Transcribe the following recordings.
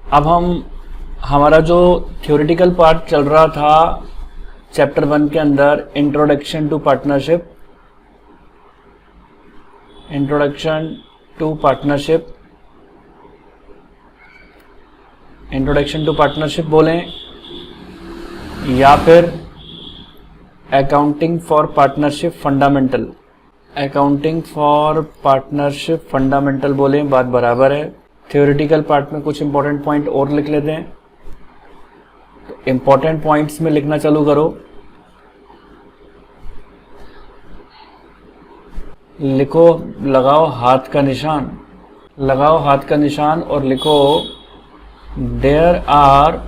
अब हमारा जो थ्योरेटिकल पार्ट चल रहा था चैप्टर 1 के अंदर, introduction to partnership, introduction to partnership, introduction to partnership बोलें या फिर accounting for partnership fundamental, accounting for partnership fundamental बोलें, बात बराबर है। थ्योरेटिकल पार्ट में कुछ इंपॉर्टेंट पॉइंट और लिख लेते हैं। तो इंपॉर्टेंट पॉइंट्स में लिखना चालू करो। लिखो, लगाओ हाथ का निशान, लगाओ हाथ का निशान और लिखो there are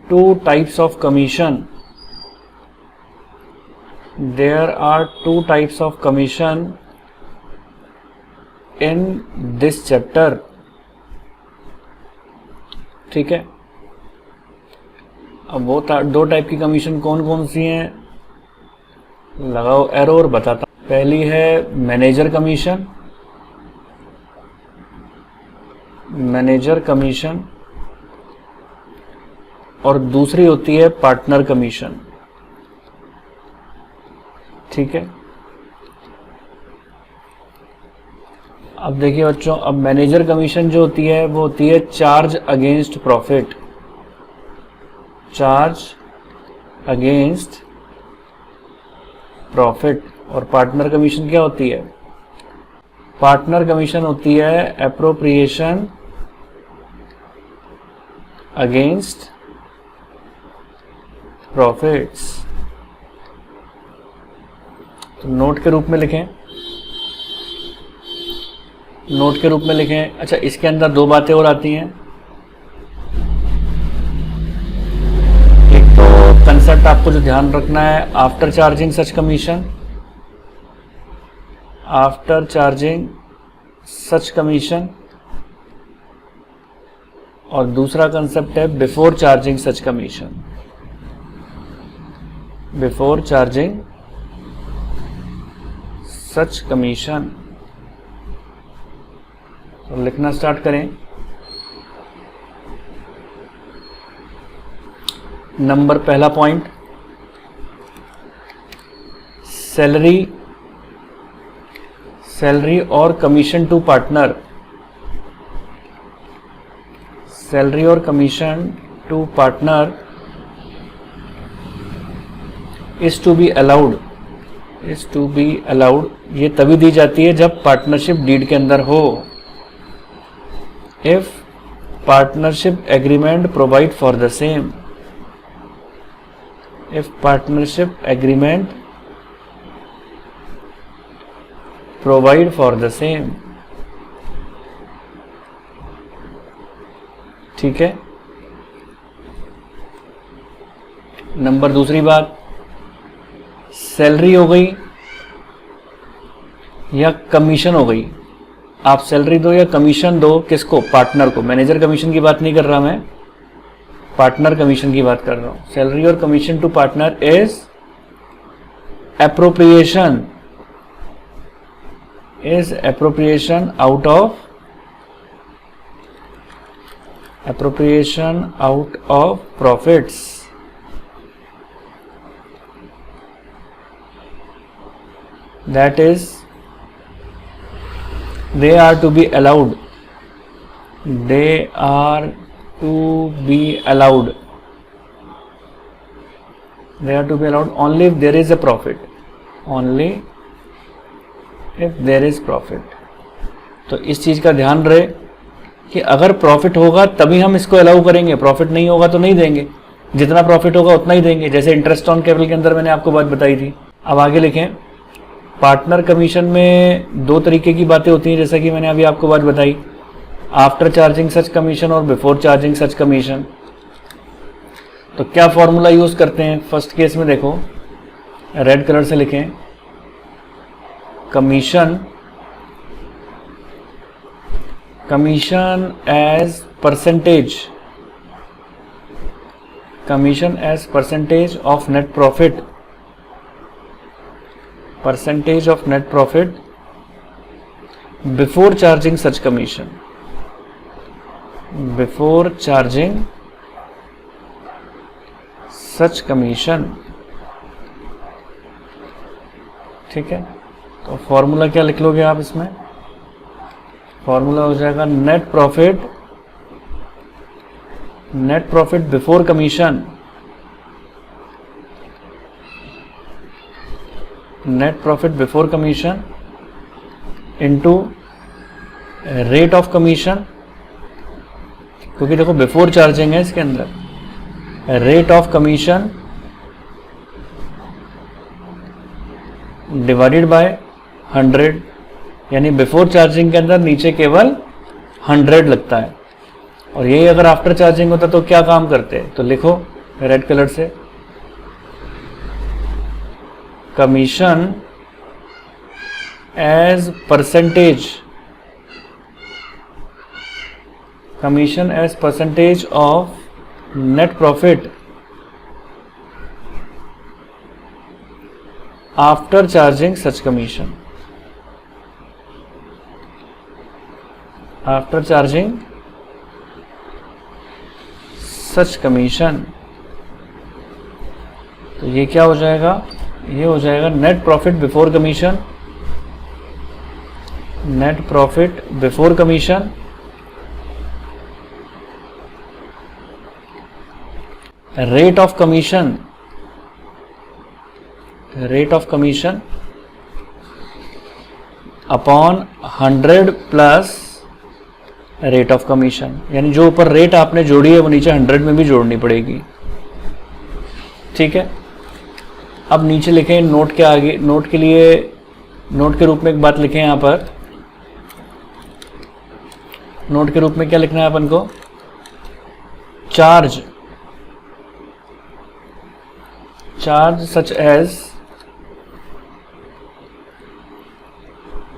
two types of commission, there are two types of commission in this chapter। ठीक है, अब वो दो टाइप की कमीशन कौन कौन सी हैं, लगाओ एरो और बताता। पहली है मैनेजर कमीशन, मैनेजर कमीशन, और दूसरी होती है पार्टनर कमीशन। ठीक है, अब देखिए बच्चों, अब मैनेजर कमीशन जो होती है वो होती है charge against profit, charge against profit. और पार्टनर कमीशन क्या होती है? पार्टनर कमीशन होती है एप्रोप्रिएशन अगेंस्ट प्रॉफिट्स। तो नोट के रूप में लिखें, नोट के रूप में लिखें। अच्छा, इसके अंदर दो बातें और आती हैं। एक तो कंसेप्ट आपको जो ध्यान रखना है, after charging such commission, after charging such commission, और दूसरा कंसेप्ट है before charging such commission, before charging such commission. तो लिखना स्टार्ट करें। नंबर पहला पॉइंट, सैलरी, सैलरी और कमीशन टू पार्टनर, सैलरी और commission to partner is to be allowed, is to be allowed. ये तभी दी जाती है जब पार्टनरशिप डीड के अंदर हो। If partnership agreement provide for the same, if partnership agreement provide for the same. ठीक है, नंबर दूसरी बात, सैलरी हो गई या कमीशन हो गई। आप सैलरी दो या कमीशन दो, किसको? पार्टनर को। मैनेजर कमीशन की बात नहीं कर रहा मैं, पार्टनर कमीशन की बात कर रहा हूं। सैलरी और commission to partner is appropriation, is appropriation out of, appropriation out of profits. That is, they are to be allowed, they are to be allowed, they are to be allowed only if there is a profit, only if there is profit। तो इस चीज का ध्यान रहे कि अगर profit होगा तभी हम इसको अलाउ करेंगे, प्रॉफिट नहीं होगा तो नहीं देंगे। जितना प्रॉफिट होगा उतना ही देंगे, जैसे इंटरेस्ट ऑन कैपिटल के अंदर मैंने आपको बात बताई थी। अब आगे लिखें, पार्टनर कमीशन में दो तरीके की बातें होती हैं, जैसा कि मैंने अभी आपको बात बताई, आफ्टर चार्जिंग सच कमीशन और बिफोर चार्जिंग सच कमीशन। तो क्या फॉर्मूला यूज करते हैं? फर्स्ट केस में देखो, रेड कलर से लिखें, commission, commission as percentage, commission as percentage of net profit, percentage of net profit before charging such commission, before charging such commission. ठीक है, तो फॉर्मूला क्या लिख लोगे आप इसमें? फॉर्मूला हो जाएगा net profit before commission, net profit before commission into rate of commission, क्योंकि देखो बिफोर चार्जिंग है इसके अंदर, rate of commission divided by 100, यानी बिफोर चार्जिंग के अंदर नीचे केवल 100 लगता है, और यही अगर आफ्टर चार्जिंग होता तो क्या काम करते? तो लिखो रेड कलर से, commission as percentage, commission as percentage of net profit after charging such commission, after charging such commission. तो ये क्या हो जाएगा? ये हो जाएगा net profit before commission, net profit before commission rate of commission, rate of commission upon 100 plus rate of commission, यानी जो ऊपर रेट आपने जोड़ी है वो नीचे 100 में भी जोड़नी पड़ेगी। ठीक है, अब नीचे लिखें नोट के आगे, नोट के लिए नोट के रूप में एक बात लिखें यहां पर, नोट के रूप में क्या लिखना है अपन को? Charge such as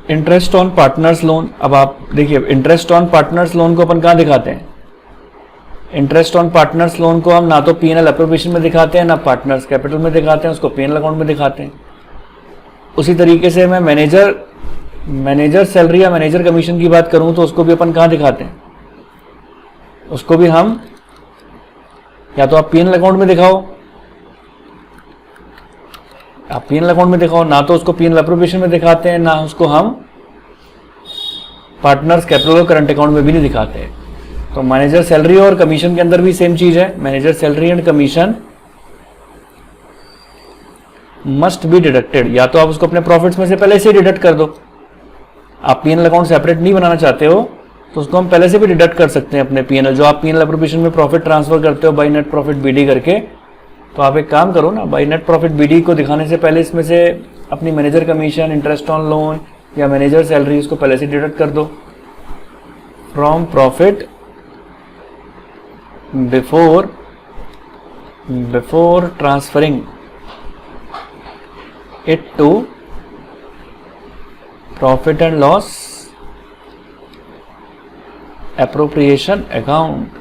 interest on partners loan. अब आप देखिए इंटरेस्ट ऑन पार्टनर्स लोन को अपन कहाँ दिखाते हैं? इंटरेस्ट ऑन पार्टनर्स लोन को हम ना तो पीएनएल एप्रोप्रिएशन में दिखाते हैं ना पार्टनर्स कैपिटल में दिखाते हैं, उसको पीएनएल अकाउंट में दिखाते हैं। उसी तरीके से मैं मैनेजर सैलरी या मैनेजर कमीशन की बात करूं तो उसको भी अपन कहाँ दिखाते हैं? उसको भी हम या तो आप पीएनएल अकाउंट में दिखाओ, आप पीएनएल अकाउंट में दिखाओ, ना तो उसको पीएनएल एप्रोप्रिएशन में दिखाते हैं, ना उसको हम पार्टनर्स कैपिटल और करंट अकाउंट में भी नहीं दिखाते हैं। तो मैनेजर सैलरी और कमीशन के अंदर भी सेम चीज है, manager salary and commission must be deducted. या तो आप उसको अपने प्रॉफिट्स में से पहले से ही डिडक्ट कर दो, आप पीएनएल अकाउंट सेपरेट नहीं बनाना चाहते हो तो उसको हम पहले से भी डिडक्ट कर सकते हैं अपने पीएनएल, जो आप पीएनएल एप्रोप्रिएशन में प्रॉफिट ट्रांसफर करते हो बाई नेट प्रॉफिट बीडी करके। तो आप एक काम करो ना, बाई नेट प्रॉफिट बीडी को दिखाने से पहले इसमें से अपनी manager commission, interest on loan या मैनेजर सैलरी उसको पहले से डिडक्ट कर दो from profit before transferring it to profit and loss appropriation account.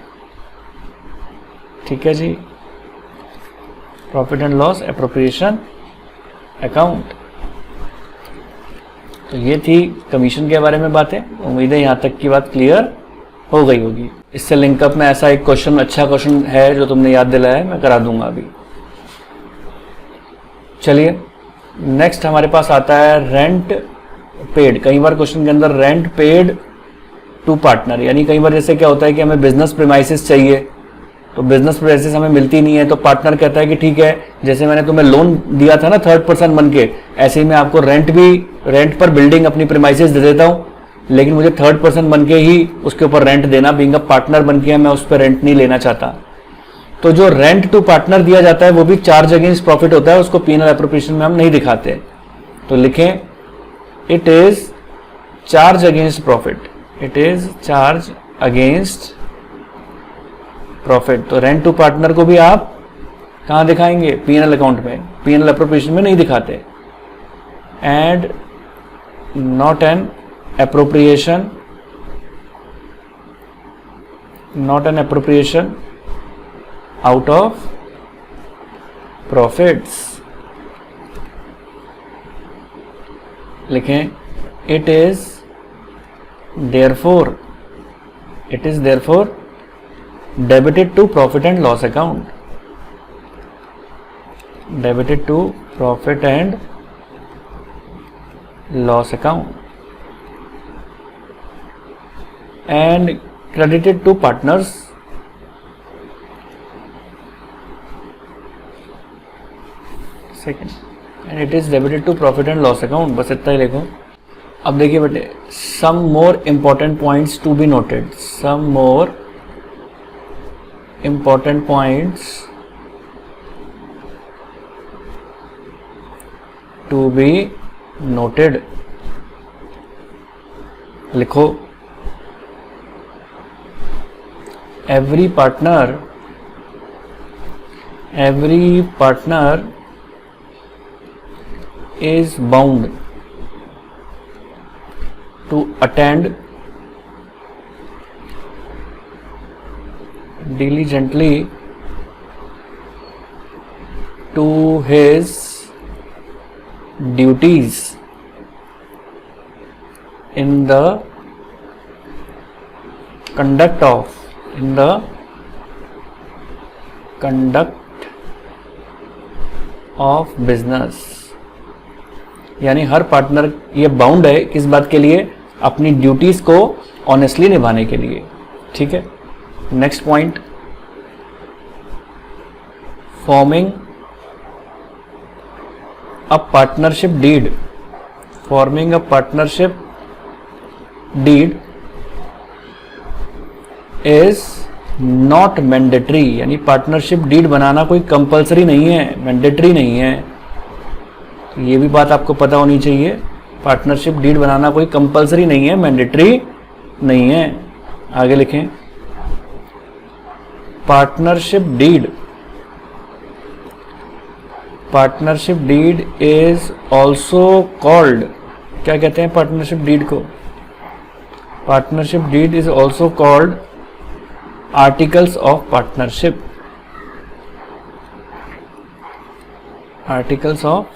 ठीक है जी, profit and loss appropriation account. तो ये थी कमीशन के बारे में बातें। उम्मीद है यहां तक की बात क्लियर हो गई होगी। इससे लिंकअप में ऐसा एक क्वेश्चन, अच्छा क्वेश्चन है जो तुमने याद दिलाया है, मैं करा दूंगा अभी। चलिए नेक्स्ट हमारे पास आता है रेंट पेड। कई बार क्वेश्चन के अंदर रेंट पेड टू पार्टनर, यानी कई बार जैसे क्या होता है कि हमें बिजनेस प्रीमाइसेस चाहिए, तो बिजनेस प्रीमाइसेस हमें मिलती नहीं है, तो पार्टनर कहता है कि ठीक है, जैसे मैंने तुम्हें लोन दिया था ना थर्ड पर्सन बन के, ऐसे ही मैं आपको रेंट पर बिल्डिंग अपनी प्रीमाइसेस दे देता हूँ, लेकिन मुझे थर्ड पर्सन बन के ही उसके ऊपर रेंट देना, बीइंग अ पार्टनर बन के मैं उस पर रेंट नहीं लेना चाहता। तो जो रेंट टू पार्टनर दिया जाता है वो भी चार्ज अगेंस्ट प्रॉफिट होता है, उसको पीएनएल एप्रोप्रिएशन में हम नहीं दिखाते। तो लिखें it is charge against profit, it is charge against profit. तो रेंट टू पार्टनर को भी आप कहां दिखाएंगे? पीएनएल अकाउंट में, पीएनएल एप्रोप्रिएशन में नहीं दिखाते। And not an appropriation, not an appropriation out of profits. लिखें it is therefore debited to profit and loss account, debited to profit and loss account, and credited to partners second and it is debited to profit and loss account. बस इतना ही लिखो। अब देखिए बेटे, some more important points to be noted, some more important points to be noted, लिखो। every partner is bound to attend diligently to his duties in the conduct of business. यानी हर partner ये bound है किस बात के लिए, अपनी duties को ऑनेस्टली निभाने के लिए। ठीक है, next point, forming a partnership deed, forming a partnership deed is not mandatory. यानी पार्टनरशिप डीड बनाना कोई कंपलसरी नहीं है, मैंडेटरी नहीं है। तो ये भी बात आपको पता होनी चाहिए, पार्टनरशिप डीड बनाना कोई कंपलसरी नहीं है, मैंडेटरी नहीं है। आगे लिखें, partnership deed is also called, क्या कहते हैं पार्टनरशिप डीड को, partnership deed is also called articles of partnership, articles of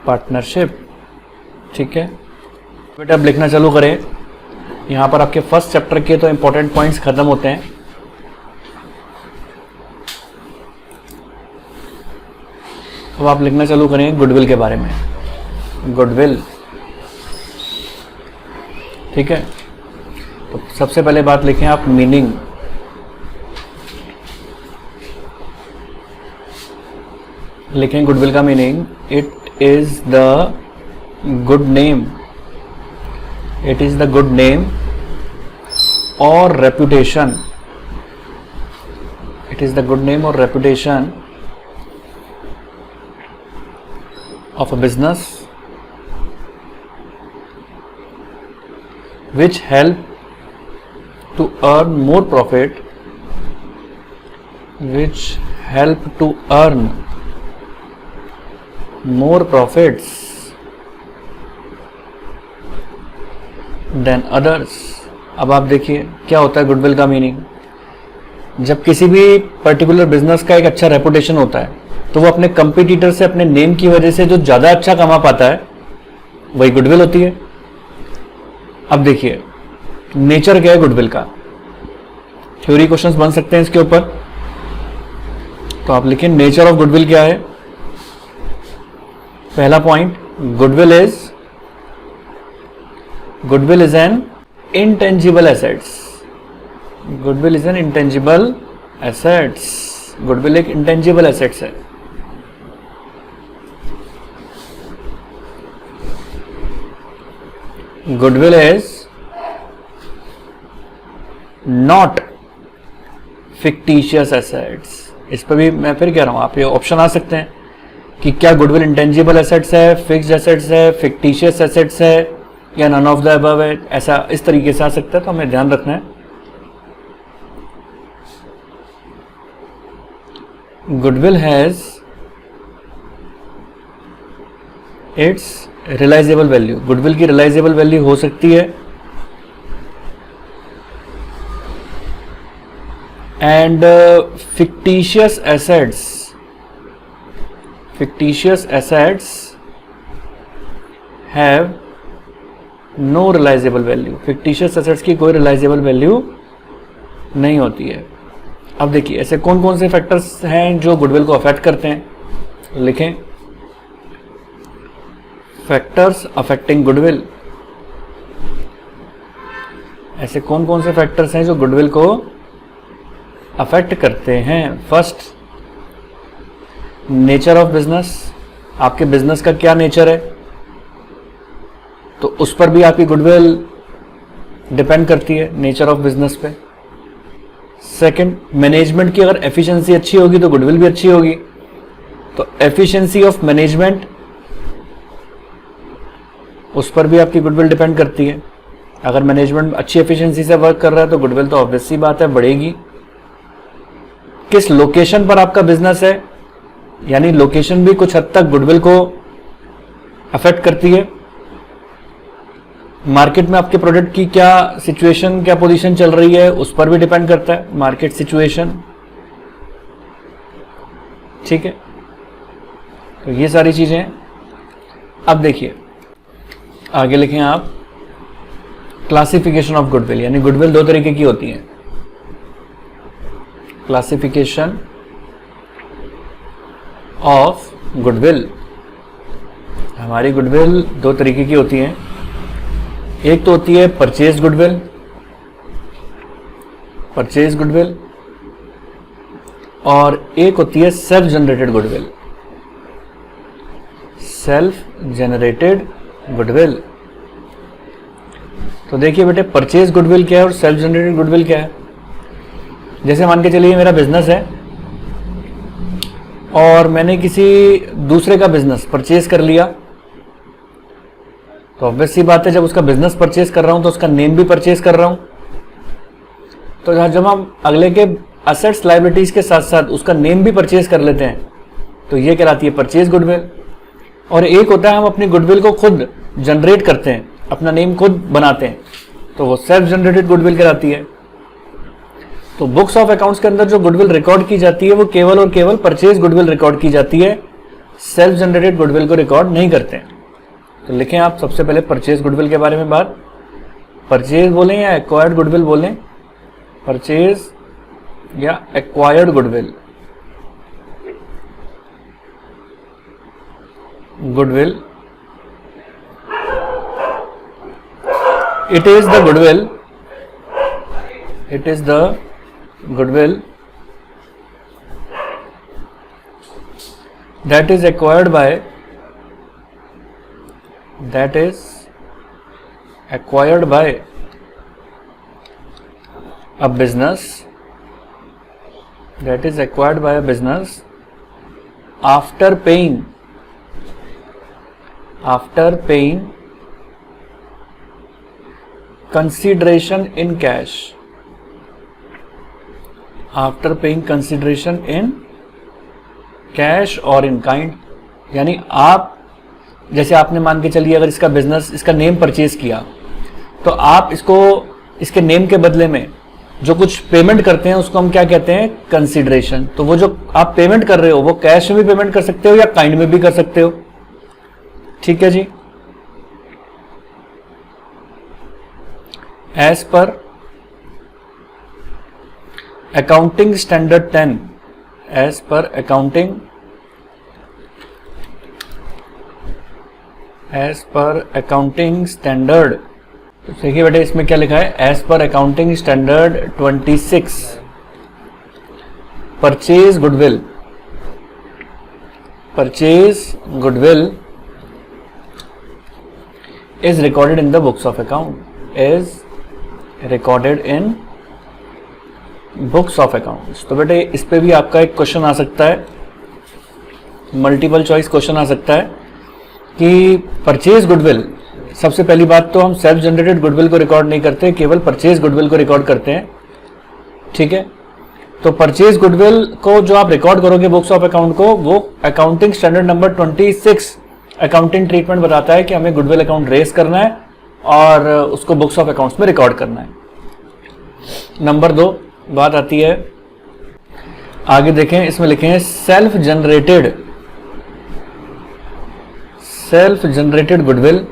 partnership. ठीक है बेटा, अब लिखना चालू करें। यहां पर आपके फर्स्ट चैप्टर के तो इंपॉर्टेंट पॉइंट्स खत्म होते हैं। अब आप लिखना चालू करें गुडविल के बारे में, गुडविल। ठीक है, तो सबसे पहले बात लिखें आप मीनिंग। लिखें गुडविल का meaning, it is the good name, it is the good name और reputation, it is the good name और reputation of a business which help to earn more profit, which help to earn more profits than others। अब आप देखिए क्या होता है goodwill का meaning. जब किसी भी पर्टिकुलर बिजनेस का एक अच्छा रेपुटेशन होता है तो वो अपने कंपटीटर से अपने नेम की वजह से जो ज्यादा अच्छा कमा पाता है वही गुडविल होती है। अब देखिए नेचर क्या है गुडविल का, थ्योरी क्वेश्चंस बन सकते हैं इसके ऊपर। तो आप लिखें नेचर ऑफ गुडविल क्या है। पहला point, goodwill is an intangible assets, goodwill is an intangible assets, goodwill एक इंटेंजिबल एसेट्स है। Goodwill is not fictitious assets. इस पर भी मैं फिर कह रहा हूं, आप ये ऑप्शन आ सकते हैं कि क्या गुडविल इंटेंजिबल एसेट्स है, फिक्स्ड एसेट्स है, फिक्टिशियस एसेट्स है या नन ऑफ द अबव है। ऐसा इस तरीके से आ सकता है, तो हमें ध्यान रखना है। Goodwill has its realisable value, goodwill की रियलाइजेबल वैल्यू हो सकती है and fictitious assets have no realisable value. Fictitious assets की कोई रियलाइजेबल वैल्यू नहीं होती है। अब देखिए ऐसे कौन कौन से फैक्टर्स हैं जो गुडविल को अफेक्ट करते हैं, तो लिखें फैक्टर्स अफेक्टिंग गुडविल। ऐसे कौन कौन से फैक्टर्स हैं जो गुडविल को अफेक्ट करते हैं। फर्स्ट, नेचर ऑफ बिजनेस, आपके बिजनेस का क्या नेचर है, तो उस पर भी आपकी गुडविल डिपेंड करती है, नेचर ऑफ बिजनेस पे। सेकंड, मैनेजमेंट की अगर एफिशिएंसी अच्छी होगी तो गुडविल भी अच्छी होगी, तो एफिशिएंसी ऑफ मैनेजमेंट, उस पर भी आपकी गुडविल डिपेंड करती है। अगर मैनेजमेंट अच्छी एफिशिएंसी से वर्क कर रहा है तो गुडविल तो ऑब्वियस सी बात है बढ़ेगी। किस लोकेशन पर आपका बिजनेस है, यानी लोकेशन भी कुछ हद तक गुडविल को अफेक्ट करती है। मार्केट में आपके प्रोडक्ट की क्या सिचुएशन, क्या पोजीशन चल रही है, उस पर भी डिपेंड करता है, मार्केट सिचुएशन। ठीक है, तो ये सारी चीजें। अब देखिए आगे लिखें आप, क्लासिफिकेशन ऑफ गुडविल, यानी गुडविल दो तरीके की होती है। क्लासिफिकेशन ऑफ गुडविल, हमारी गुडविल दो तरीके की होती है। एक तो होती है परचेज गुडविल, परचेज गुडविल, और एक होती है self generated goodwill, self generated goodwill. तो देखिए बेटे, परचेज गुडविल क्या है और सेल्फ जनरेटेड गुडविल क्या है। जैसे मान के चलिए मेरा बिजनेस है और मैंने किसी दूसरे का बिजनेस परचेज कर लिया, तो ऑब्वियस सी बात है जब उसका बिजनेस परचेज कर रहा हूं तो उसका नेम भी परचेज कर रहा हूं। तो जब हम अगले के असेट्स लायबिलिटीज के साथ साथ उसका नेम भी परचेज कर लेते हैं तो ये कहलाती है परचेज गुडविल। और एक होता है हम अपनी गुडविल को खुद जनरेट करते हैं, अपना नेम खुद बनाते हैं, तो वो सेल्फ जनरेटेड गुडविल कहलाती है। तो बुक्स ऑफ अकाउंट्स के अंदर जो गुडविल रिकॉर्ड की जाती है वो केवल और केवल परचेज गुडविल रिकॉर्ड की जाती है, सेल्फ जनरेटेड गुडविल को रिकॉर्ड नहीं करते हैं। तो लिखें आप सबसे पहले परचेज गुडविल के बारे में बात। परचेज बोलें या एक्वायर्ड गुडविल बोलें, परचेज या acquired goodwill. Goodwill, it is the goodwill, it is the goodwill that is acquired by, that is acquired by a business, that is acquired by a business after paying consideration in cash, after paying consideration in cash or in kind। यानी आप जैसे आपने मान के चलिए अगर इसका business, इसका नेम परचेज किया, तो आप इसको इसके नेम के बदले में जो कुछ पेमेंट करते हैं उसको हम क्या कहते हैं, कंसिडरेशन। तो वो जो आप पेमेंट कर रहे हो वो कैश में भी पेमेंट कर सकते हो या काइंड में भी कर सकते हो। ठीक है जी। As per accounting standard 10, as per accounting, as per accounting standard, तो देखिए बेटे इसमें क्या लिखा है, as per accounting standard 26 purchase goodwill, purchase goodwill is recorded in the books of account, is recorded in books of accounts। तो बेटे इस पे भी आपका एक क्वेश्चन आ सकता है, मल्टीपल चॉइस क्वेश्चन आ सकता है कि परचेज गुडविल, सबसे पहली बात तो हम सेल्फ जनरेटेड गुडविल को रिकॉर्ड नहीं करते, केवल परचेज गुडविल को रिकॉर्ड करते हैं। ठीक है, तो परचेज गुडविल को जो आप रिकॉर्ड करोगे बुक्स ऑफ अकाउंट को, वो accounting standard number 26 accounting treatment बताता है कि हमें गुडविल अकाउंट रेज करना है और उसको बुक्स ऑफ अकाउंट्स में रिकॉर्ड करना है। नंबर 2 बात आती है, आगे देखें, इसमें लिखे हैं self generated, self generated goodwill.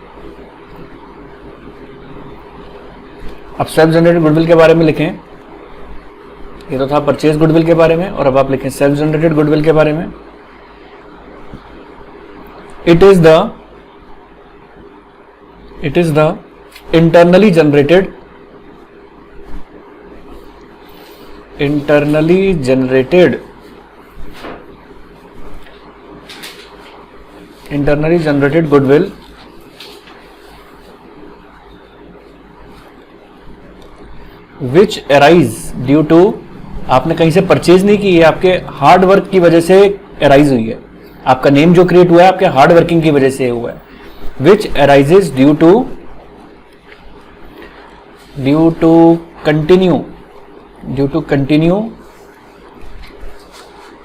अब सेल्फ जनरेटेड गुडविल के बारे में लिखें, ये तो था परचेज गुडविल के बारे में, और अब आप लिखें सेल्फ जनरेटेड गुडविल के बारे में। It is the internally generated goodwill which arise due to, आपने कहीं से परचेज नहीं की है, आपके हार्ड वर्क की वजह से अराइज हुई है। आपका नेम जो क्रिएट हुआ है आपके हार्ड वर्किंग की वजह से हुआ है। which arises due to continue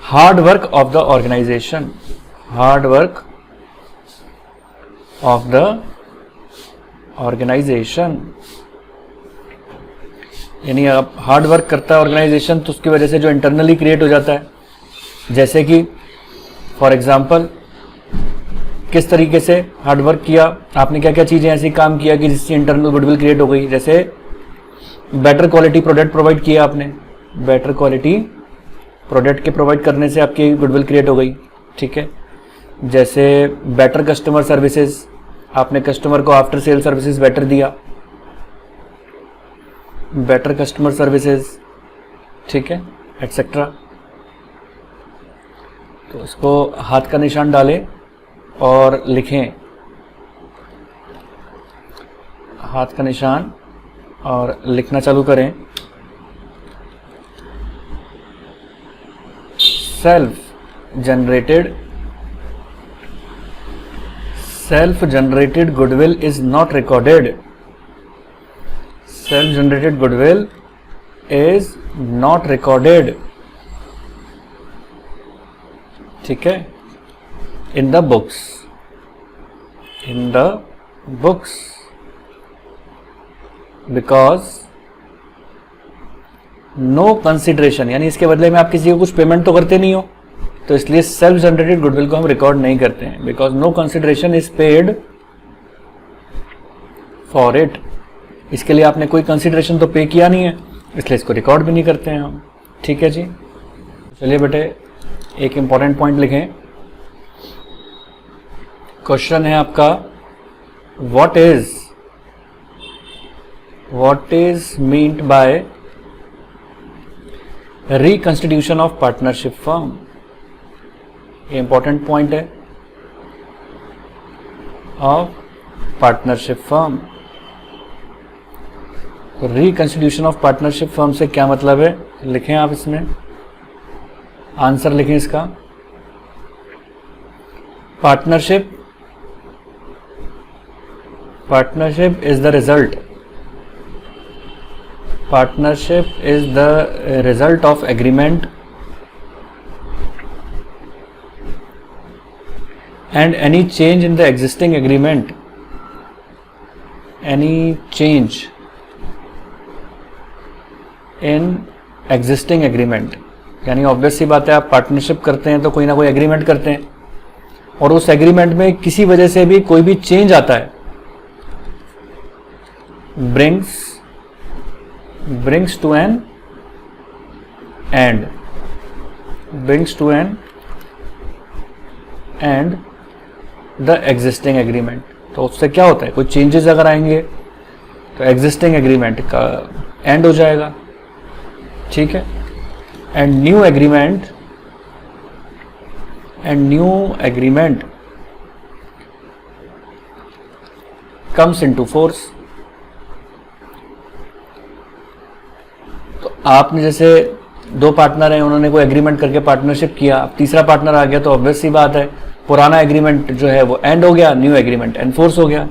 hard work of the organization, यानी आप हार्ड वर्क करता है ऑर्गेनाइजेशन तो उसकी वजह से जो इंटरनली क्रिएट हो जाता है, जैसे कि फॉर एग्जांपल किस तरीके से हार्ड वर्क किया आपने, क्या क्या चीज़ें ऐसी काम किया कि जिससे इंटरनल गुडविल क्रिएट हो गई। जैसे बेटर क्वालिटी प्रोडक्ट प्रोवाइड किया आपने, बेटर क्वालिटी प्रोडक्ट के प्रोवाइड करने से आपकी गुडविल क्रिएट हो गई, ठीक है। जैसे बेटर कस्टमर सर्विसेज, आपने कस्टमर को आफ्टर सेल सर्विसेज बेटर दिया, बेटर कस्टमर सर्विसेज, ठीक है, एटसेट्रा। तो इसको हाथ का निशान डालें और लिखें, हाथ का निशान और लिखना चालू करें। Self generated goodwill is not recorded, self generated goodwill is not recorded, ठीक है, in the books because no consideration, यानी इसके बदले में आप किसी को कुछ पेमेंट तो करते नहीं हो, तो इसलिए सेल्फ जनरेटेड गुडविल को हम रिकॉर्ड नहीं करते हैं। Because no consideration is paid for it, इसके लिए आपने कोई कंसिडरेशन तो पे किया नहीं है, इसलिए इसको रिकॉर्ड भी नहीं करते हैं हम, ठीक है जी। चलिए बेटे एक इंपॉर्टेंट पॉइंट लिखें। क्वेश्चन है आपका, what is meant by reconstitution of partnership firm. ये इंपॉर्टेंट पॉइंट है, of partnership firm. Reconstitution of partnership firm से क्या मतलब है, लिखें आप इसमें आंसर लिखें इसका। Partnership is the result. Partnership is the result of agreement and any change in the existing agreement. Any change in existing agreement, यानी ऑब्वियस सी बात है आप पार्टनरशिप करते हैं तो कोई ना कोई एग्रीमेंट करते हैं, और उस एग्रीमेंट में किसी वजह से भी कोई भी चेंज आता है, brings to an end the existing agreement। तो उससे क्या होता है, कोई चेंजेस अगर आएंगे तो एग्जिस्टिंग एग्रीमेंट का एंड हो जाएगा, ठीक है। And new agreement comes into force. तो आपने जैसे दो पार्टनर हैं, उन्होंने कोई एग्रीमेंट करके पार्टनरशिप किया, अब तीसरा पार्टनर आ गया तो ऑब्वियस सी बात है पुराना एग्रीमेंट जो है वो एंड हो गया, न्यू एग्रीमेंट एनफोर्स हो गया।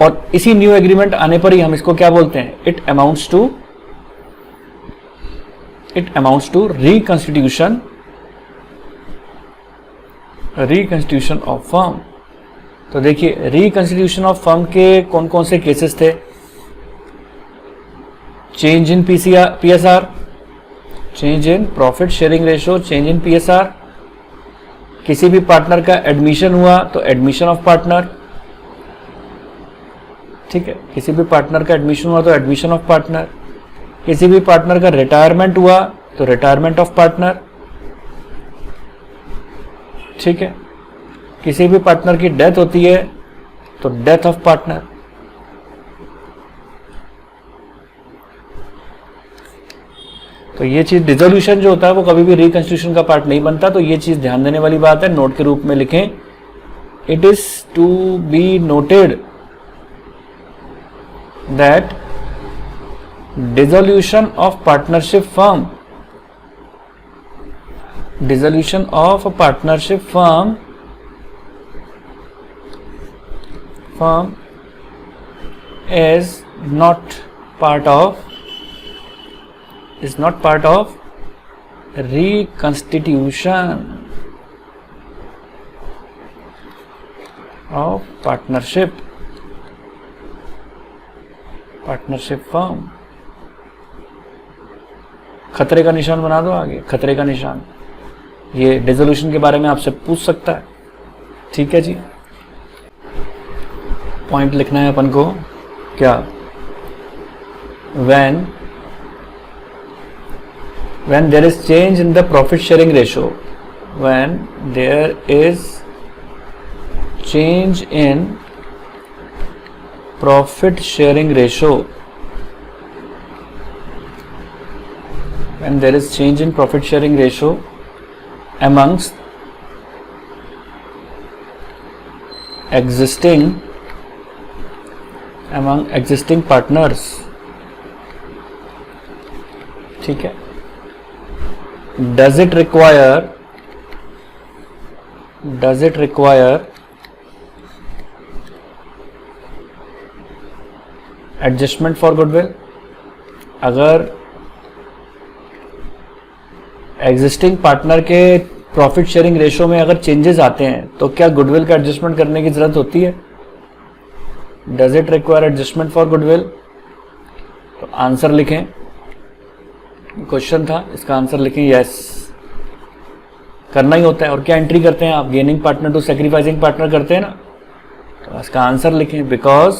और इसी न्यू एग्रीमेंट आने पर ही हम इसको क्या बोलते हैं, it amounts to reconstitution of firm. तो देखिए रिकंस्टिट्यूशन ऑफ फर्म के कौन कौन से केसेस थे, change in PSR, change in profit sharing ratio, change in PSR, किसी भी पार्टनर का एडमिशन हुआ तो एडमिशन ऑफ पार्टनर, ठीक है, किसी भी पार्टनर का एडमिशन हुआ तो एडमिशन ऑफ पार्टनर, किसी भी पार्टनर का रिटायरमेंट हुआ तो रिटायरमेंट ऑफ पार्टनर, ठीक है। किसी भी पार्टनर की डेथ होती है तो डेथ ऑफ पार्टनर। तो ये चीज डिसोल्यूशन जो होता है वो कभी भी रिकंस्टिट्यूशन का पार्ट नहीं बनता। तो ये चीज ध्यान देने वाली बात है, नोट के रूप में लिखें। It is to be noted that dissolution of partnership firm is not part of reconstitution of partnership firm। खतरे का निशान बना दो आगे, खतरे का निशान। ये डिसोल्यूशन के बारे में आपसे पूछ सकता है, ठीक है जी। पॉइंट लिखना है अपन को, क्या? when there is change in the profit sharing ratio, when there is change in profit sharing ratio, when there is change in profit sharing ratio amongst existing partners, ठीक है। does it require adjustment for goodwill? अगर existing partner के profit sharing ratio में अगर changes आते हैं तो क्या गुडविल का एडजस्टमेंट करने की जरूरत होती है? Does it require adjustment for goodwill? तो आंसर लिखें, क्वेश्चन था, इसका आंसर लिखें यस, करना ही होता है। और क्या एंट्री करते हैं आप? Gaining partner to sacrificing partner करते हैं ना, तो इसका आंसर लिखें because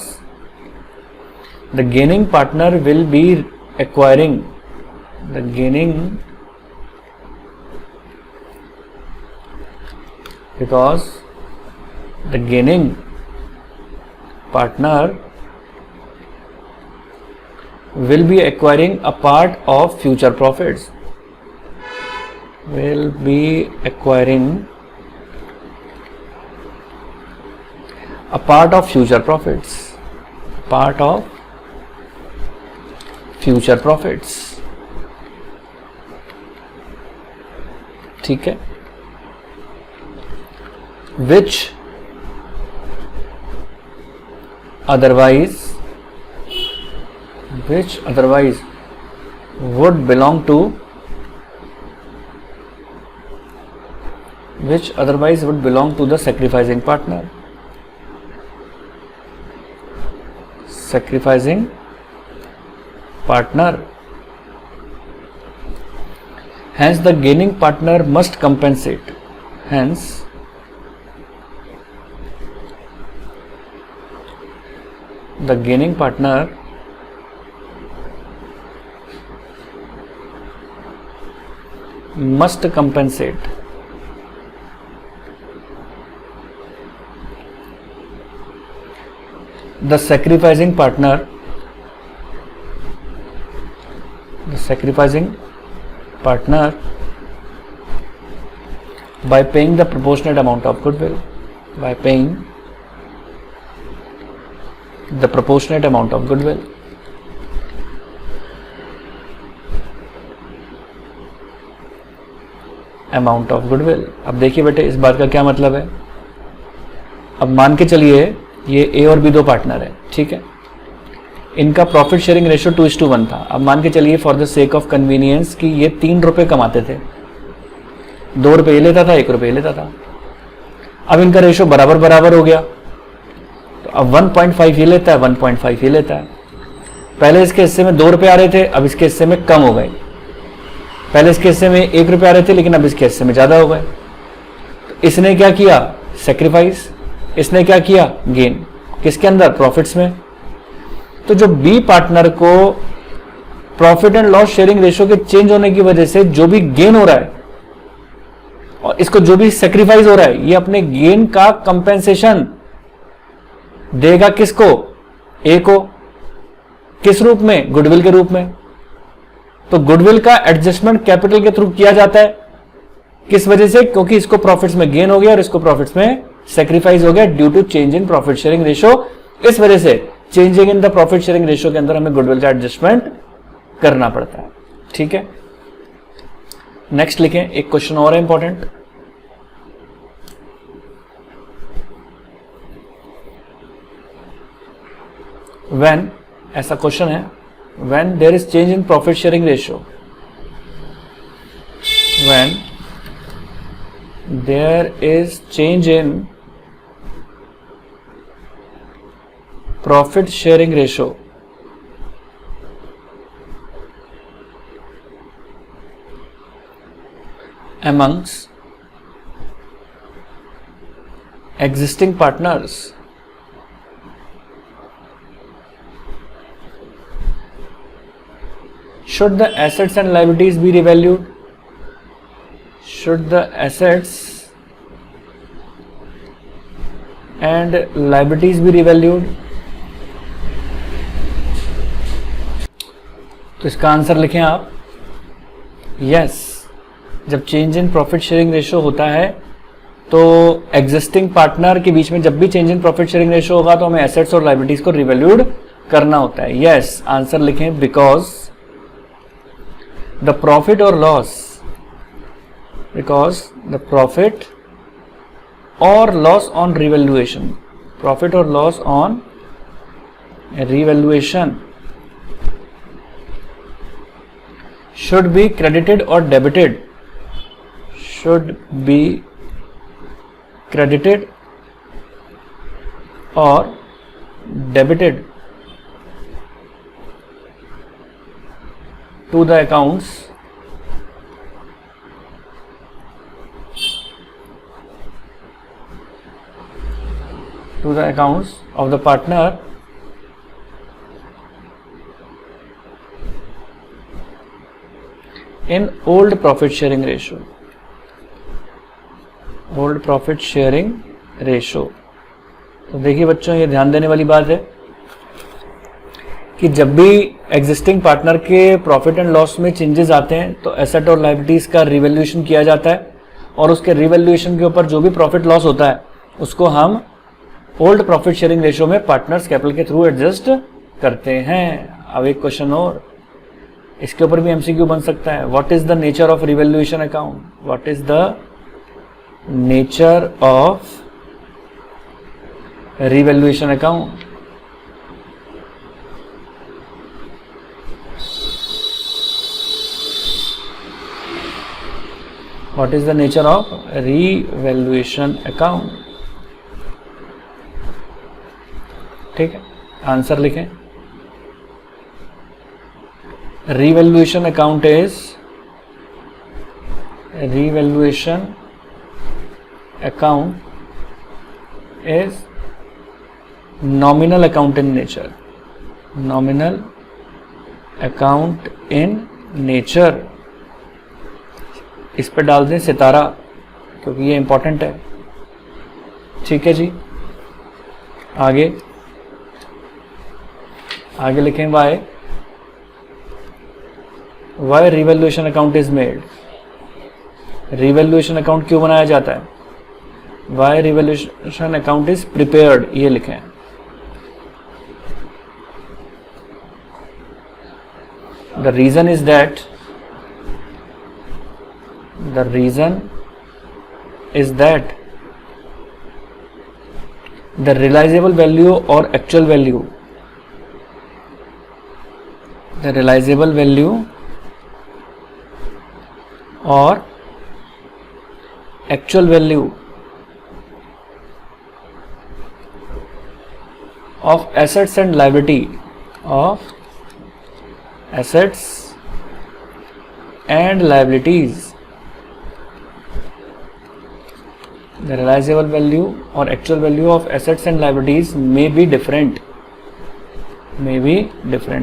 the gaining partner will be acquiring because the gaining partner will be acquiring a part of future profits, will be acquiring a part of future profits, ठीक है। which otherwise would belong to the sacrificing partner, hence the gaining partner must compensate, the gaining partner must compensate the sacrificing partner by paying the proportionate amount of goodwill, the proportionate amount of goodwill। Amount of goodwill. अब देखिए बेटे इस बात का क्या मतलब है। अब मान के चलिए ये ए और बी दो पार्टनर है, ठीक है। इनका प्रॉफिट शेयरिंग रेशियो 2:1 था। अब मान के चलिए for the sake of convenience कि ये 3 रुपए कमाते थे, 2 रुपए ये लेता था, 1 रुपए ये लेता था। अब इनका रेशियो बराबर बराबर हो गया, तो अब 1.5 ये लेता है, 1.5 ये लेता है। पहले इसके हिस्से में 2 रुपए आ रहे थे, अब इसके हिस्से में कम हो गए। पहले इसके हिस्से में 1 रुपए आ रहे थे, लेकिन अब इसके हिस्से में ज्यादा हो गए। तो इसने क्या किया? सेक्रीफाइस। इसने क्या किया? गेन। किसके अंदर? प्रॉफिट्स में। तो जो बी पार्टनर को profit and loss sharing ratio के चेंज होने की वजह से जो भी गेन हो रहा है और इसको जो भी सेक्रीफाइस हो रहा है, ये अपने गेन का कंपेंसेशन देगा किसको? ए को। किस रूप में? गुडविल के रूप में। तो गुडविल का एडजस्टमेंट कैपिटल के थ्रू किया जाता है। किस वजह से? क्योंकि इसको प्रॉफिट्स में गेन हो गया और इसको प्रॉफिट्स में सेक्रीफाइस हो गया due to change in profit sharing ratio. इस वजह से changing in the profit sharing ratio के अंदर हमें गुडविल का एडजस्टमेंट करना पड़ता है। ठीक है, नेक्स्ट लिखें। एक क्वेश्चन और है इंपॉर्टेंट। व्हेन, ऐसा क्वेश्चन है, when there is change in profit sharing ratio, when there is change in profit sharing ratio amongst existing partners, should the assets and liabilities be revalued? Should the assets and liabilities be revalued? तो इसका answer लिखें आप। Yes, जब change in profit sharing ratio होता है तो existing partner के बीच में जब भी change in profit sharing ratio होगा तो हमें एसेट्स और लायबिलिटीज को रिवैल्यूड करना होता है। यस, आंसर लिखें। बिकॉज द प्रॉफिट और loss, because the profit or loss on revaluation, profit or loss on revaluation should be credited or debited, should be credited or debited to the accounts of the partner in old profit sharing ratio, old profit sharing ratio। तो देखिए बच्चों, ये ध्यान देने वाली बात है कि जब भी एग्जिस्टिंग पार्टनर के प्रॉफिट एंड लॉस में चेंजेस आते हैं तो एसेट और लायबिलिटीज का रिवैल्यूएशन किया जाता है और उसके रिवैल्यूएशन के ऊपर जो भी प्रॉफिट लॉस होता है उसको हम ओल्ड प्रॉफिट शेयरिंग रेशियो में पार्टनर्स कैपिटल के थ्रू एडजस्ट करते हैं। अब एक क्वेश्चन और, इसके ऊपर भी एमसीक्यू बन सकता है। What is the nature of revaluation account? What is the nature of revaluation account? What is the nature of revaluation account? ठीक है, आंसर लिखें। Revaluation account is, revaluation account is nominal account in nature, nominal account in nature. इस पे डाल दें सितारा क्योंकि ये important है। ठीक है जी, आगे लिखें। Why revaluation account is made? Revaluation account क्यों बनाया जाता है? Why revaluation account is prepared, ये लिखें। The reason is that, the reason is that the realizable value और actual value, the realizable value or actual value of assets and liability, of assets and liabilities, the realizable value or actual value of assets and liabilities may be different,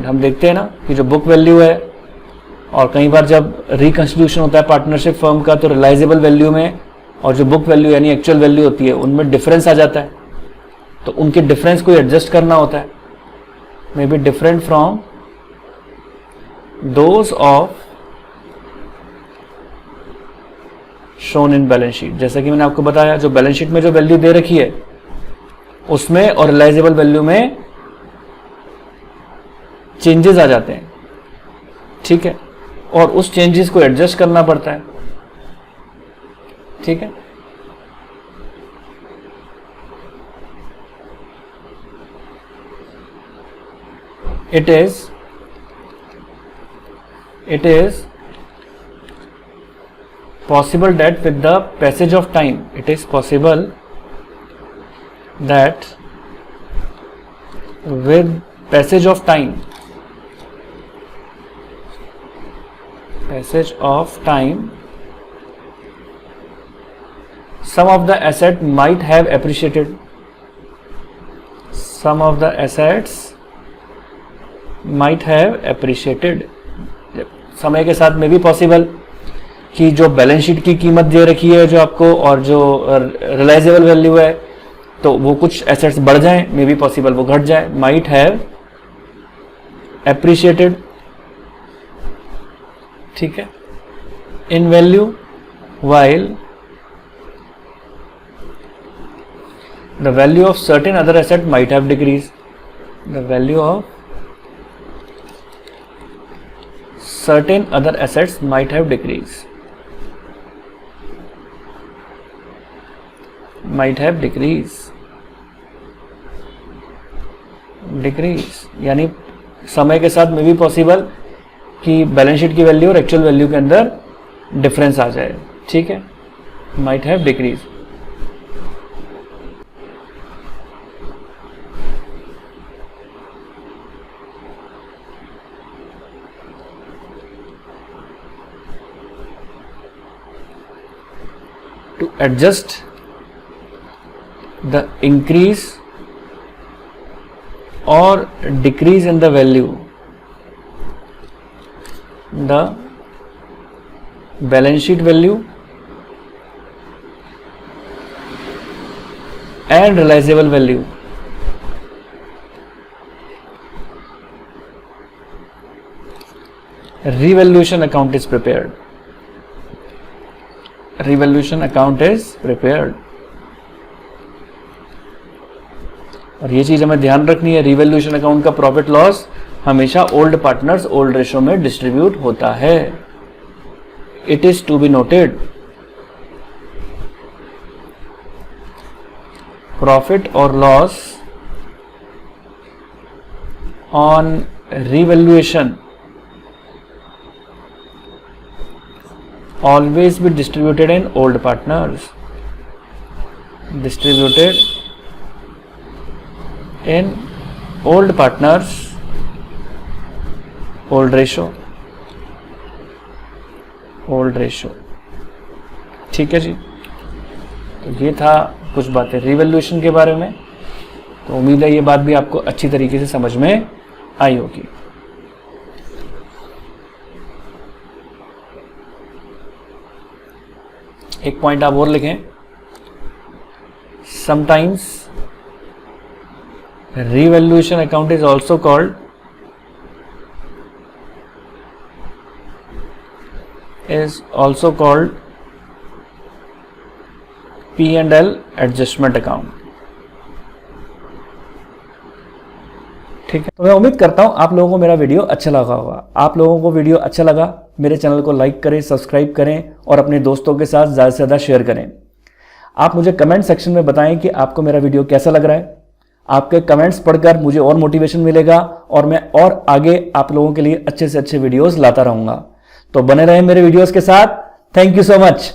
हम देखते हैं ना कि जो book value है और कई बार जब रिकंस्टिट्यूशन होता है पार्टनरशिप फर्म का तो रियलाइजेबल वैल्यू में और जो बुक वैल्यू यानी एक्चुअल वैल्यू होती है उनमें डिफरेंस आ जाता है, तो उनके डिफरेंस को एडजस्ट करना होता है। May be different from those of shown in balance sheet. जैसा कि मैंने आपको बताया, जो बैलेंस शीट में जो वैल्यू दे रखी है उसमें और रियलाइजेबल वैल्यू में चेंजेस आ जाते हैं, ठीक है, और उस चेंजेस को एडजस्ट करना पड़ता है, ठीक है। It is possible that with the passage of time, it is possible that with passage of time, some of the asset might have appreciated. Some of the assets might have appreciated. समय के साथ में भी possible कि जो balance sheet की कीमत दे रखी है जो आपको और जो रियलाइजेबल वैल्यू है तो वो कुछ एसेट्स बढ़ जाएं, मे बी पॉसिबल वो घट जाए। माइट हैव एप्रिशिएटेड, ठीक है, इन value while the value of certain other asset might have decreased. The value of certain other assets might have decreased. Might have decreased. Decrease यानी समय के साथ में भी पॉसिबल कि बैलेंस शीट की वैल्यू और एक्चुअल वैल्यू के अंदर डिफरेंस आ जाए, ठीक है। Might have decrease. To adjust the increase or decrease in the value, the balance sheet value and realizable value, revaluation account is prepared. Revaluation account is prepared. और ये चीज हमें ध्यान रखनी है, रिवैल्यूएशन अकाउंट का प्रॉफिट लॉस हमेशा old partners old ratio में डिस्ट्रीब्यूट होता है। It is to be noted, profit और loss on revaluation always be distributed in old partners, distributed in old partners old ratio, ठीक है जी। तो ये था कुछ बातें रिवैल्यूएशन के बारे में। तो उम्मीद है ये बात भी आपको अच्छी तरीके से समझ में आई होगी। एक पॉइंट आप और लिखें, sometimes revaluation account is also called P&L adjustment account, ठीक है। तो मैं उम्मीद करता हूं आप लोगों को मेरा वीडियो अच्छा लगा होगा। आप लोगों को वीडियो अच्छा लगा, मेरे चैनल को लाइक करें, सब्सक्राइब करें और अपने दोस्तों के साथ ज़्यादा से ज़्यादा शेयर करें। आप मुझे कमेंट सेक्शन में बताएं कि आपको मेरा वीडियो कैसा लग रहा है। आपके कमेंट्स पढ़कर मुझे और मोटिवेशन मिलेगा और मैं और आगे आप लोगों के लिए अच्छे से अच्छे वीडियोस लाता रहूंगा। तो बने रहें मेरे वीडियोस के साथ। Thank you so much.